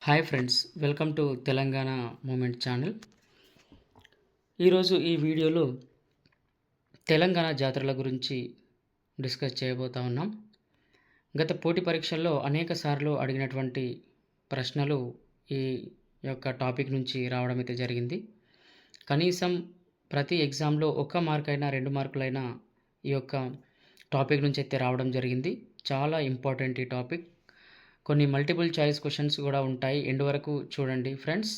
Hi friends, welcome to Telangana movement channel. ఈరోజు ఈ వీడియోలో తెలంగాణ జాతరల గురించి డిస్కస్ చేయబోతా ఉన్నాం. గత పోటీ పరీక్షల్లో అనేక సార్లు అడిగినటువంటి ప్రశ్నలు ఈ యొక్క టాపిక్ నుంచి రావడం అయితే జరిగింది. కనీసం ప్రతి ఎగ్జామ్లో 1 మార్క్ అయినా 2 మార్కులైనా ఈ యొక్క టాపిక్ నుంచి అయితే రావడం జరిగింది. చాలా ఇంపార్టెంట్ ఈ టాపిక్. కొన్ని మల్టిపుల్ చాయిస్ క్వశ్చన్స్ కూడా ఉంటాయి. ఎండ్ వరకు చూడండి ఫ్రెండ్స్.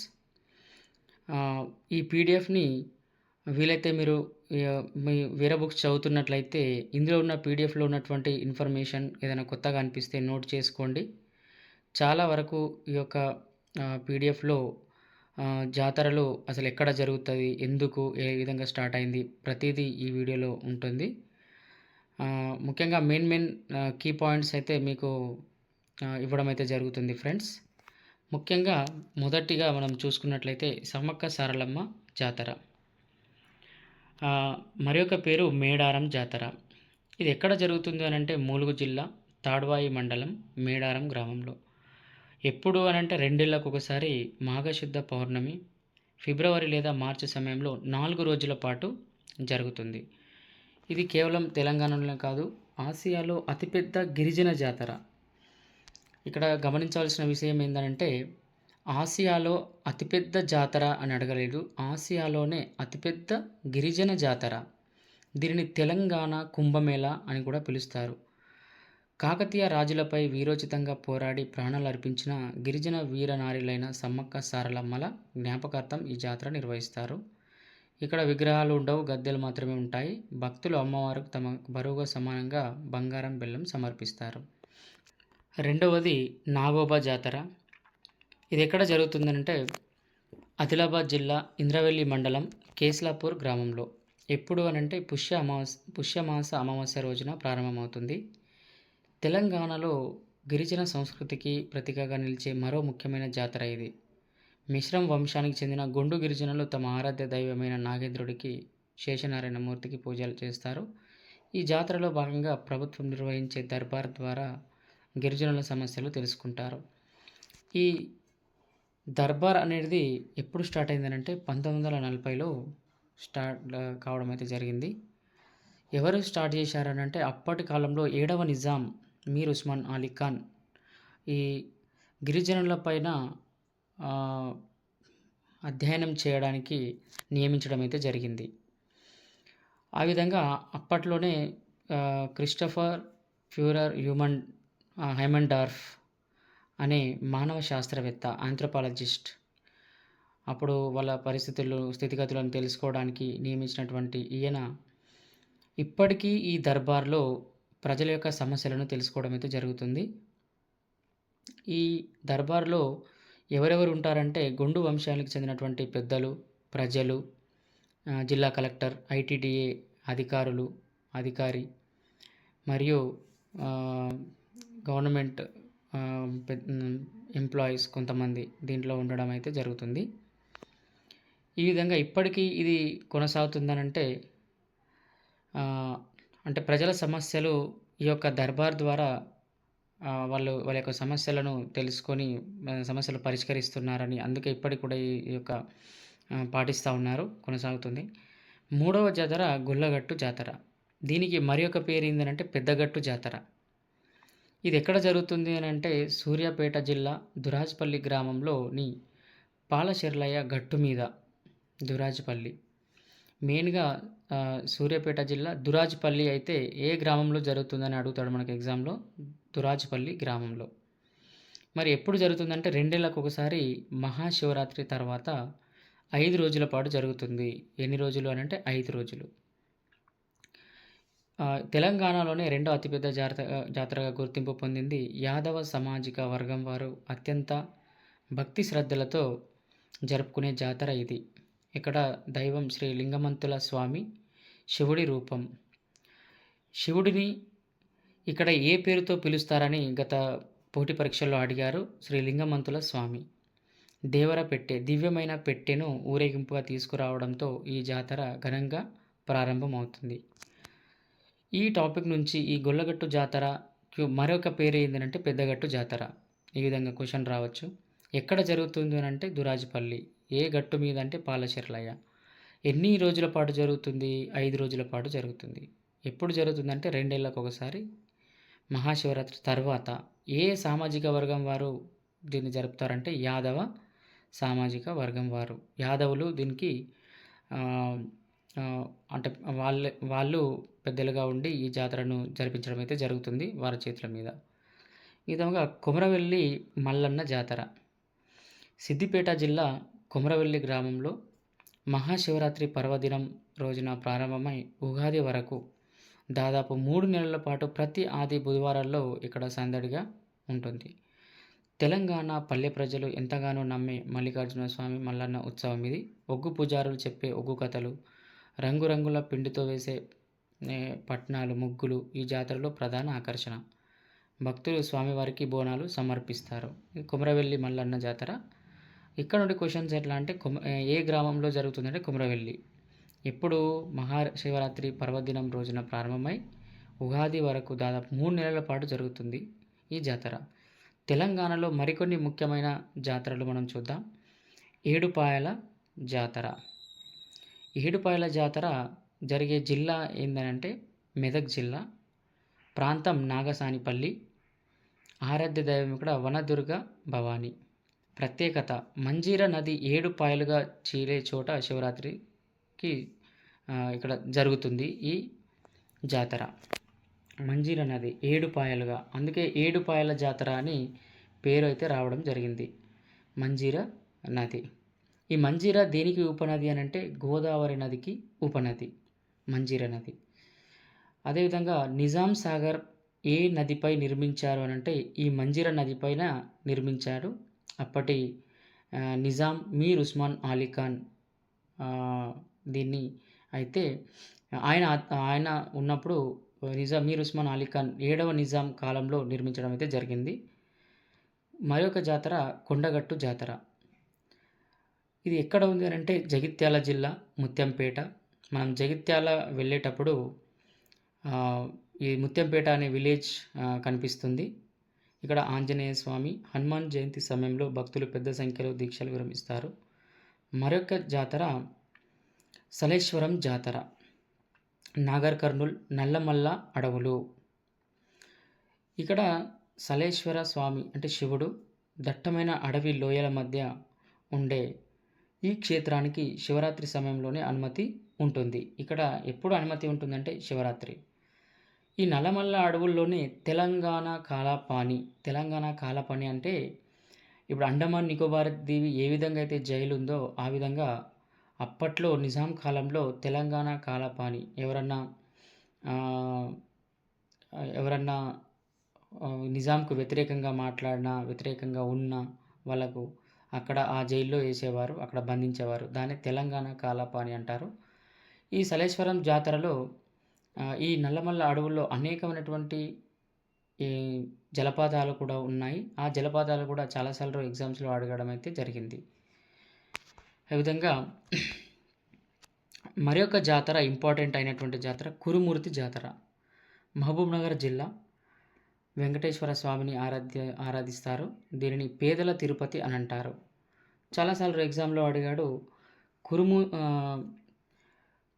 ఈ పీడిఎఫ్ని వీలైతే మీరు మీ వేరే బుక్స్ చదువుతున్నట్లయితే ఇందులో ఉన్న పీడిఎఫ్లో ఉన్నటువంటి ఇన్ఫర్మేషన్ ఏదైనా కొత్తగా అనిపిస్తే నోట్ చేసుకోండి. చాలా వరకు ఈ యొక్క పీడిఎఫ్లో జాతరలు అసలు ఎక్కడ జరుగుతుంది, ఎందుకు, ఏ విధంగా స్టార్ట్ అయింది, ప్రతిదీ ఈ వీడియోలో ఉంటుంది. ముఖ్యంగా మెయిన్ కీ పాయింట్స్ అయితే మీకు ఇవ్వడం అయితే జరుగుతుంది ఫ్రెండ్స్. ముఖ్యంగా మొదటిగా మనం చూసుకున్నట్లయితే సమ్మక్క సారలమ్మ జాతర. మరి ఒక పేరు మేడారం జాతర. ఇది ఎక్కడ జరుగుతుంది అనంటే ములుగు జిల్లా తాడ్వాయి మండలం మేడారం గ్రామంలో. ఎప్పుడు అనంటే 2 ఏళ్లకు ఒకసారి మాఘశుద్ధ పౌర్ణమి ఫిబ్రవరి లేదా మార్చి సమయంలో 4 రోజుల పాటు జరుగుతుంది. ఇది కేవలం తెలంగాణలోనే కాదు, ఆసియాలో అతిపెద్ద గిరిజన జాతర. ఇక్కడ గమనించవలసిన విషయం ఏంటంటే ఆసియాలో అతిపెద్ద జాతర అని అడగలేదు, ఆసియాలోనే అతిపెద్ద గిరిజన జాతర. దీనిని తెలంగాణ కుంభమేళా అని కూడా పిలుస్తారు. కాకతీయ రాజులపై వీరోచితంగా పోరాడి ప్రాణాలు అర్పించిన గిరిజన వీరనారిలైన సమ్మక్క సారలమ్మల జ్ఞాపకార్థం ఈ జాతర నిర్వహిస్తారు. ఇక్కడ విగ్రహాలు ఉండవు, గద్దెలు మాత్రమే ఉంటాయి. భక్తులు అమ్మవారికి తమ బరువుగా సమానంగా బంగారం బెల్లం సమర్పిస్తారు. రెండవది నాగోబా జాతర. ఇది ఎక్కడ జరుగుతుందంటే ఆదిలాబాద్ జిల్లా ఇంద్రవెల్లి మండలం కేస్లాపూర్ గ్రామంలో. ఎప్పుడు అనంటే పుష్యమాస అమావాస్య రోజున ప్రారంభమవుతుంది. తెలంగాణలో గిరిజన సంస్కృతికి ప్రతీకగా నిలిచే మరో ముఖ్యమైన జాతర ఇది. మిశ్రం వంశానికి చెందిన గొండు గిరిజనులు తమ ఆరాధ్య దైవమైన నాగేంద్రుడికి, శేషనారాయణమూర్తికి పూజలు చేస్తారు. ఈ జాతరలో భాగంగా ప్రభుత్వం నిర్వహించే దర్బార్ ద్వారా గిరిజనుల సమస్యలు తెలుసుకుంటారు. ఈ దర్బార్ అనేది ఎప్పుడు స్టార్ట్ అయిందనంటే 1940లో స్టార్ట్ కావడం అయితే జరిగింది. ఎవరు స్టార్ట్ చేశారనంటే అప్పటి కాలంలో 7వ నిజాం మీర్ ఉస్మాన్ అలీ ఖాన్ ఈ గిరిజనుల పైన అధ్యయనం చేయడానికి నియమించడం అయితే జరిగింది. ఆ విధంగా అప్పట్లోనే క్రిస్టఫర్ ఫ్యూరర్ హైమండార్ఫ్ అనే మానవ శాస్త్రవేత్త, ఆంథ్రోపాలజిస్ట్, అప్పుడు వాళ్ళ స్థితిగతులను తెలుసుకోవడానికి నియమించినటువంటి ఈయన ఇప్పటికీ ఈ దర్బార్లో ప్రజల యొక్క సమస్యలను తెలుసుకోవడం అయితే జరుగుతుంది. ఈ దర్బార్లో ఎవరెవరు ఉంటారంటే గొండు వంశానికి చెందినటువంటి పెద్దలు, ప్రజలు, జిల్లా కలెక్టర్, ఐటీడీఏ అధికారి మరియు గవర్నమెంట్ ఎంప్లాయీస్ కొంతమంది దీంట్లో ఉండడం అయితే జరుగుతుంది. ఈ విధంగా ఇప్పటికీ ఇది కొనసాగుతుందనంటే అంటే ప్రజల సమస్యలు ఈ యొక్క దర్బార్ ద్వారా వాళ్ళ యొక్క సమస్యలను తెలుసుకొని సమస్యలు పరిష్కరిస్తున్నారని, అందుకే ఇప్పటికి కూడా ఈ యొక్క పాటిస్తూ ఉన్నారు, కొనసాగుతుంది. మూడవ జాతర గుళ్ళగట్టు జాతర. దీనికి మరి ఒక పేరు ఏంటంటే పెద్దగట్టు జాతర. ఇది ఎక్కడ జరుగుతుంది అని అంటే సూర్యాపేట జిల్లా దురాజ్పల్లి గ్రామంలోని పాలచెర్లయ్య గట్టు మీద. దురాజ్పల్లి మెయిన్గా సూర్యాపేట జిల్లా దురాజ్పల్లి అయితే ఏ గ్రామంలో జరుగుతుందని అడుగుతాడు మనకి ఎగ్జామ్లో. దురాజ్పల్లి గ్రామంలో. మరి ఎప్పుడు జరుగుతుందంటే 2 ఏళ్లకు ఒకసారి మహాశివరాత్రి తర్వాత 5 రోజుల పాటు జరుగుతుంది. ఎన్ని రోజులు అని అంటే 5 రోజులు. తెలంగాణలోనే 2వ అతిపెద్ద జాతరగా గుర్తింపు పొందింది. యాదవ సామాజిక వర్గం వారు అత్యంత భక్తి శ్రద్ధలతో జరుపుకునే జాతర ఇది. ఇక్కడ దైవం శ్రీ లింగమంతుల స్వామి, శివుడి రూపం. శివుడిని ఇక్కడ ఏ పేరుతో పిలుస్తారని గత పోటీ పరీక్షల్లో అడిగారు. శ్రీ లింగమంతుల స్వామి. దేవర పెట్టె, దివ్యమైన పెట్టెను ఊరేగింపుగా తీసుకురావడంతో ఈ జాతర ఘనంగా ప్రారంభమవుతుంది. ఈ టాపిక్ నుంచి ఈ గొల్లగట్టు జాతరకి మరొక పేరు ఏంటంటే పెద్దగట్టు జాతర. ఈ విధంగా క్వశ్చన్ రావచ్చు. ఎక్కడ జరుగుతుంది అని అంటే దురాజపల్లి. ఏ గట్టు మీద అంటే పాలచెర్లయ్య. ఎన్ని రోజుల పాటు జరుగుతుంది? 5 రోజుల పాటు జరుగుతుంది. ఎప్పుడు జరుగుతుందంటే 2 ఏళ్లకొకసారి మహాశివరాత్రి తర్వాత. ఏ సామాజిక వర్గం వారు దీన్ని జరుపుతారంటే యాదవ సామాజిక వర్గం వారు. యాదవులు దీనికి ఆహ్, అంటే వాళ్ళు పెద్దలుగా ఉండి ఈ జాతరను జరిపించడం అయితే జరుగుతుంది వారి చేతుల మీద. ఈ విధంగా కొమరవెల్లి మల్లన్న జాతర. సిద్దిపేట జిల్లా కొమరవెల్లి గ్రామంలో మహాశివరాత్రి పర్వదినం రోజున ప్రారంభమై ఉగాది వరకు దాదాపు 3 నెలల పాటు ప్రతి ఆది బుధవారాల్లో ఇక్కడ సందడిగా ఉంటుంది. తెలంగాణ పల్లె ప్రజలు ఎంతగానో నమ్మే మల్లికార్జున స్వామి మల్లన్న ఉత్సవం ఇది. ఒగ్గు పూజారులు చెప్పే ఒగ్గు కథలు, రంగురంగుల పిండితో వేసే పట్నాలు, ముగ్గులు ఈ జాతరలో ప్రధాన ఆకర్షణ. భక్తులు స్వామివారికి బోనాలు సమర్పిస్తారు. కొమరవెల్లి మల్లన్న జాతర. ఇక్కడ నుండి క్వశ్చన్స్ ఎట్లా అంటే ఏ గ్రామంలో జరుగుతుందంటే కొమరవెల్లి. ఎప్పుడు మహాశివరాత్రి పర్వదినం రోజున ప్రారంభమై ఉగాది వరకు దాదాపు 3 నెలల పాటు జరుగుతుంది ఈ జాతర. తెలంగాణలో మరికొన్ని ముఖ్యమైన జాతరలు మనం చూద్దాం. ఏడుపాయల జాతర. ఏడుపాయల జాతర జరిగే జిల్లా ఏంటంటే మెదక్ జిల్లా. ప్రాంతం నాగసానిపల్లి. ఆరాధ్య దైవం ఇక్కడ వనదుర్గ భవాని. ప్రత్యేకత మంజీర నది 7 పాయలుగా చీలే చోట శివరాత్రికి ఇక్కడ జరుగుతుంది ఈ జాతర. మంజీర నది 7 పాయలుగా, అందుకే 7 పాయల జాతర అని పేరు అయితే రావడం జరిగింది. మంజీర నది. ఈ మంజీర దేనికి ఉపనది అని అంటే గోదావరి నదికి ఉపనది మంజీర నది. అదేవిధంగా నిజాం సాగర్ ఏ నదిపై నిర్మించారు అని అంటే ఈ మంజీర నది పైన నిర్మించారు. అప్పటి నిజాం మీర్ ఉస్మాన్ అలీ ఖాన్ దీన్ని అయితే ఆయన ఉన్నప్పుడు మీర్ ఉస్మాన్ అలీ ఖాన్ 7వ నిజాం కాలంలో నిర్మించడం అయితే జరిగింది. మరొక జాతర కొండగట్టు జాతర. ఇది ఎక్కడ ఉంది అని అంటే జగిత్యాల జిల్లా ముత్యంపేట. మనం జగిత్యాల వెళ్ళేటప్పుడు ఈ ముత్యంపేట అనే విలేజ్ కనిపిస్తుంది. ఇక్కడ ఆంజనేయ స్వామి హనుమాన్ జయంతి సమయంలో భక్తులు పెద్ద సంఖ్యలో దీక్షలు విరమిస్తారు. మరొక జాతర సలేశ్వరం జాతర. నాగర్ కర్నూల్ నల్లమల్ల అడవులు. ఇక్కడ సలేశ్వర స్వామి అంటే శివుడు దట్టమైన అడవి లోయల మధ్య ఉండే ఈ క్షేత్రానికి శివరాత్రి సమయంలోనే అనుమతి ఉంటుంది. ఇక్కడ ఎప్పుడు అనుమతి ఉంటుందంటే శివరాత్రి. ఈ నల్లమల్ల అడవుల్లోనే తెలంగాణ కాలాపాని అంటే ఇప్పుడు అండమాన్ నికోబార్ దీవి ఏ విధంగా అయితే జైలు ఉందో ఆ విధంగా అప్పట్లో నిజాం కాలంలో తెలంగాణ కాలాపాని ఎవరన్నా నిజాంకు వ్యతిరేకంగా మాట్లాడినా, వ్యతిరేకంగా ఉన్నా వాళ్ళకు అక్కడ ఆ జైల్లో వేసేవారు, అక్కడ బంధించేవారు. దాన్ని తెలంగాణ కాలాపాని అంటారు. ఈ సలేశ్వరం జాతరలో ఈ నల్లమల్ల అడవుల్లో అనేకమైనటువంటి ఈ జలపాతాలు కూడా ఉన్నాయి. ఆ జలపాతాలు కూడా చాలాసార్లు ఎగ్జామ్స్లో అడగడం అయితే జరిగింది. ఈ విధంగా మరొక జాతర ఇంపార్టెంట్ అయినటువంటి జాతర కురుమూర్తి జాతర. మహబూబ్నగర్ జిల్లా వెంకటేశ్వర స్వామిని ఆరాధిస్తారు. దీనిని పేదల తిరుపతి అని అంటారు. చాలాసార్లు ఎగ్జామ్లో అడిగాడు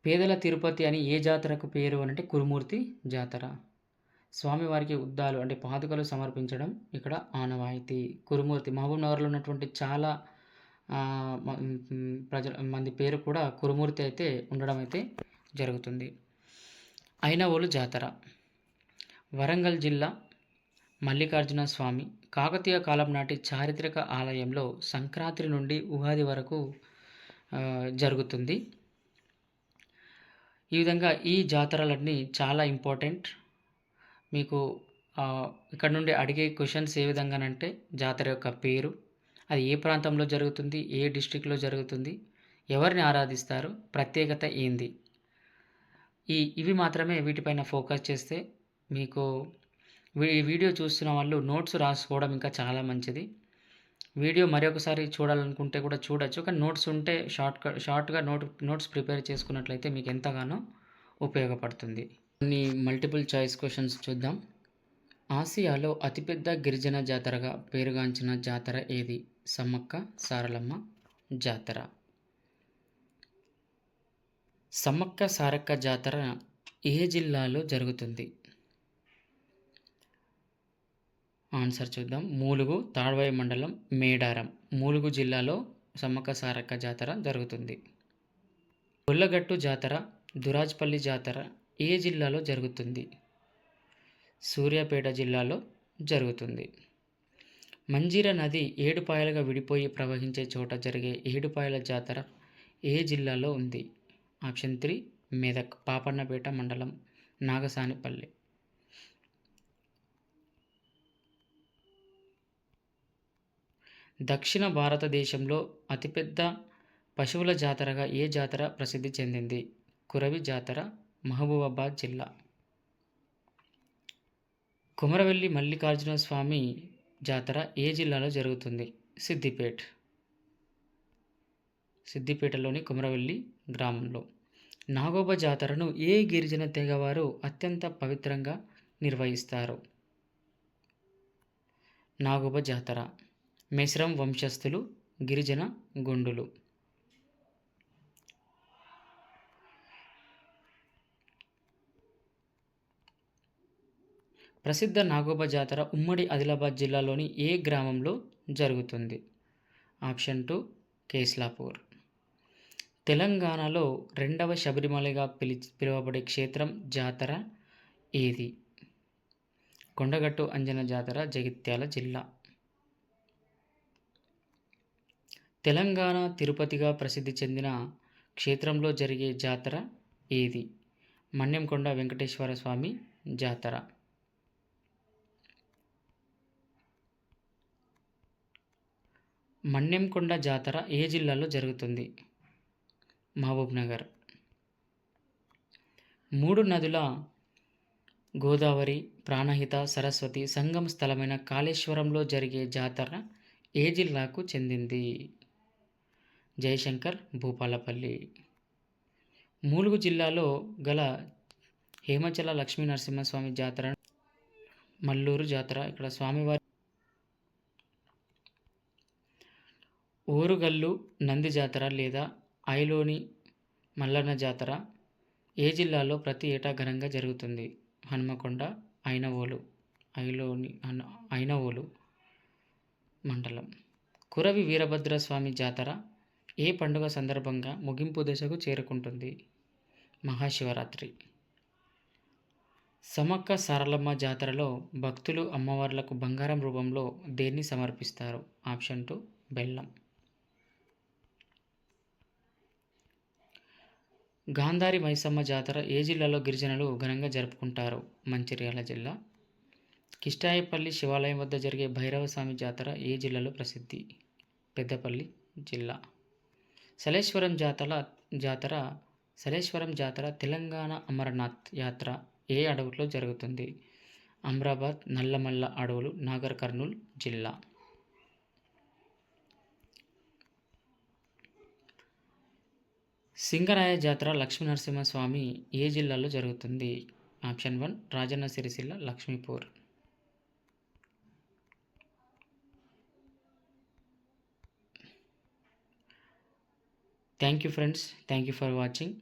పేదల తిరుపతి అని ఏ జాతరకు పేరు అని అంటే కురుమూర్తి జాతర. స్వామివారికి ఉద్దాలు అంటే పాదుకలు సమర్పించడం ఇక్కడ ఆనవాయితీ. కురుమూర్తి మహబూబ్నగర్లో ఉన్నటువంటి చాలా మంది పేరు కూడా కురుమూర్తి అయితే ఉండడం అయితే జరుగుతుంది. ఐనవోలు జాతర. వరంగల్ జిల్లా మల్లికార్జున స్వామి కాకతీయ కాలం నాటి చారిత్రక ఆలయంలో సంక్రాంతి నుండి ఉగాది వరకు జరుగుతుంది. ఈ విధంగా ఈ జాతరలన్నీ చాలా ఇంపార్టెంట్. మీకు ఇక్కడ నుండి అడిగే క్వశ్చన్స్ ఏ విధంగానంటే జాతర యొక్క పేరు, అది ఏ ప్రాంతంలో జరుగుతుంది, ఏ డిస్ట్రిక్ట్లో జరుగుతుంది, ఎవరిని ఆరాధిస్తారు, ప్రత్యేకత ఏంది, ఇవి మాత్రమే వీటిపైన ఫోకస్ చేస్తే మీకు ఈ వీడియో చూస్తున్న వాళ్ళు నోట్స్ రాసుకోవడం ఇంకా చాలా మంచిది. వీడియో మరొకసారి చూడాలనుకుంటే కూడా చూడొచ్చు, కానీ నోట్స్ ఉంటే షార్ట్గా నోట్స్ ప్రిపేర్ చేసుకున్నట్లయితే మీకు ఎంతగానో ఉపయోగపడుతుంది. కొన్ని మల్టిపుల్ చాయిస్ క్వశ్చన్స్ చూద్దాం. ఆసియాలో అతిపెద్ద గిరిజన జాతరగా పేరుగాంచిన జాతర ఏది? సమ్మక్క సారలమ్మ జాతర. సమ్మక్క సారక్క జాతర ఏ జిల్లాలో జరుగుతుంది? ఆన్సర్ చూద్దాం. ములుగు, తాడ్వాయి మండలం, మేడారం. ములుగు జిల్లాలో సమ్మక్క సారక్క జాతర జరుగుతుంది. గొల్లగట్టు జాతర, దురాజ్పల్లి జాతర ఏ జిల్లాలో జరుగుతుంది? సూర్యాపేట జిల్లాలో జరుగుతుంది. మంజీర నది ఏడుపాయలుగా విడిపోయి ప్రవహించే చోట జరిగే ఏడుపాయల జాతర ఏ జిల్లాలో ఉంది? ఆప్షన్ 3 మెదక్, పాపన్నపేట మండలం, నాగసానిపల్లి. దక్షిణ భారతదేశంలో అతిపెద్ద పశువుల జాతరగా ఏ జాతర ప్రసిద్ధి చెందింది? కురవి జాతర, మహబూబాబాద్ జిల్లా. కొమరవెల్లి మల్లికార్జున స్వామి జాతర ఏ జిల్లాలో జరుగుతుంది? సిద్దిపేటలోని కొమరవెల్లి గ్రామంలో. నాగోబా జాతరను ఏ గిరిజన తెగవారు అత్యంత పవిత్రంగా నిర్వహిస్తారు? నాగోబా జాతర. మెస్రం వంశస్థులు, గిరిజన గొండులు. ప్రసిద్ధ నాగోబా జాతర ఉమ్మడి ఆదిలాబాద్ జిల్లాలోని ఏ గ్రామంలో జరుగుతుంది? ఆప్షన్ 2 కేస్లాపూర్. తెలంగాణలో రెండవ శబరిమలగా పిలువబడే క్షేత్రం జాతర ఏది? కొండగట్టు అంజన జాతర, జగిత్యాల జిల్లా. తెలంగాణ తిరుపతిగా ప్రసిద్ధి చెందిన క్షేత్రంలో జరిగే జాతర ఏది? మన్యంకొండ వెంకటేశ్వర స్వామి జాతర. మన్యంకొండ జాతర ఏ జిల్లాలో జరుగుతుంది? మహబూబ్నగర్. 3 నదుల గోదావరి, ప్రాణహిత, సరస్వతి సంగమ స్థలమైన కాళేశ్వరంలో జరిగే జాతర ఏ జిల్లాకు చెందింది? జయశంకర్, భూపాలపల్లి. ములుగు జిల్లాలో గల హేమచల లక్ష్మీ నరసింహస్వామి జాతర మల్లూరు జాతర. ఇక్కడ స్వామివారి ఓరుగల్లు నంది జాతర లేదా ఐలోని మల్లన్న జాతర ఏ జిల్లాలో ప్రతి ఏటా ఘనంగా జరుగుతుంది? హనుమకొండ, ఐనవోలు మండలం. కురవి వీరభద్రస్వామి జాతర ఏ పండుగ సందర్భంగా ముగింపు దశకు చేరుకుంటుంది? మహాశివరాత్రి. సమ్మక్క సారలమ్మ జాతరలో భక్తులు అమ్మవార్లకు బంగారం రూపంలో దేన్ని సమర్పిస్తారు? ఆప్షన్ 2 బెల్లం. గాంధారి మైసమ్మ జాతర ఏ జిల్లాలో గిరిజనులు ఘనంగా జరుపుకుంటారు? మంచిర్యాల జిల్లా. కిష్టాయపల్లి శివాలయం వద్ద జరిగే భైరవస్వామి జాతర ఏ జిల్లాలో ప్రసిద్ధి? పెద్దపల్లి జిల్లా. సలేశ్వరం జాతర తెలంగాణ అమరనాథ్ యాత్ర ఏ అడవుల్లో జరుగుతుంది? అమ్రాబాద్, నల్లమల్ల అడవులు, నాగర్ కర్నూల్ జిల్లా. సింగరాయ జాతర లక్ష్మీనరసింహస్వామి ఏ జిల్లాలో జరుగుతుంది? Option 1 Rajanna Sircilla, Lakshmipur. Thank you friends. Thank you for watching.